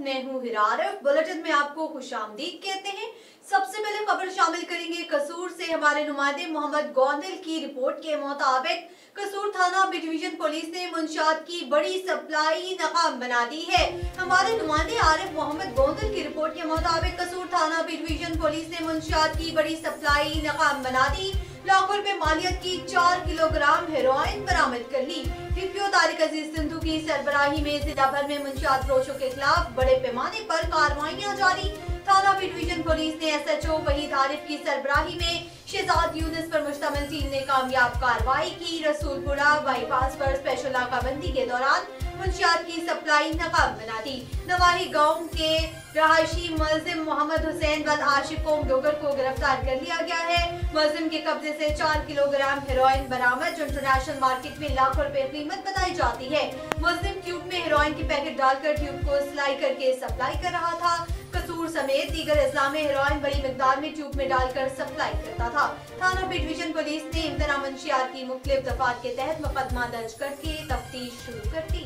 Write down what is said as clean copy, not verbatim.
मैं हूँ हिरारफ। बुलेटिन में आपको खुशामदीद कहते हैं। सबसे पहले खबर शामिल करेंगे कसूर से। हमारे नुमाइंदे मोहम्मद गोंदल की रिपोर्ट के मुताबिक कसूर थाना बी डिवीजन पुलिस ने मुंशियात की बड़ी सप्लाई नाकाम बना दी है। हमारे नुमाइंदे आरिफ मोहम्मद गोंदल की रिपोर्ट के मुताबिक कसूर थाना बी डिवीजन पुलिस ने मुंशियात की बड़ी सप्लाई नाकाम बना दी। लाखों रुपए मालियत की 4 किलोग्राम हेरोइन बरामद कर ली। डीपीओ तारिक अजीज सिंधु की सरबराही में जिला भर में मुंशियात फरोशों के खिलाफ बड़े पैमाने पर कार्रवाइयां जारी। थाना बी डिवीजन पुलिस ने SHO वहीद आरिफ की सरबराही में शहजाद यूनिस पर मुश्तमिल टीम ने कामयाब कार्रवाई की। रसूलपुरा बाईपास पर स्पेशल नाकाबंदी के दौरान मुंशियात की सप्लाई नाकाम बना दी। नवाही गांव के रहायशी मुलजिम मोहम्मद हुसैन वल आशिफ डोगर को गिरफ्तार कर लिया गया है। मुलजिम के कब्जे से 4 किलोग्राम हेरोइन बरामद, जो इंटरनेशनल मार्केट में लाखों रुपए कीमत बताई जाती है। मुलजिम ट्यूब में हेरोइन की पैकेट डालकर ट्यूब को सिलाई करके सप्लाई कर रहा था। कसूर समेत दीगर अजला में हेरोइन बड़ी मिकदार में ट्यूब में डालकर सप्लाई करता था। थाना बी डिवीजन पुलिस ने इम्तना मुंशियात की मुख्तलिफ दफात के तहत मुकदमा दर्ज करके तफ्तीश शुरू कर दी।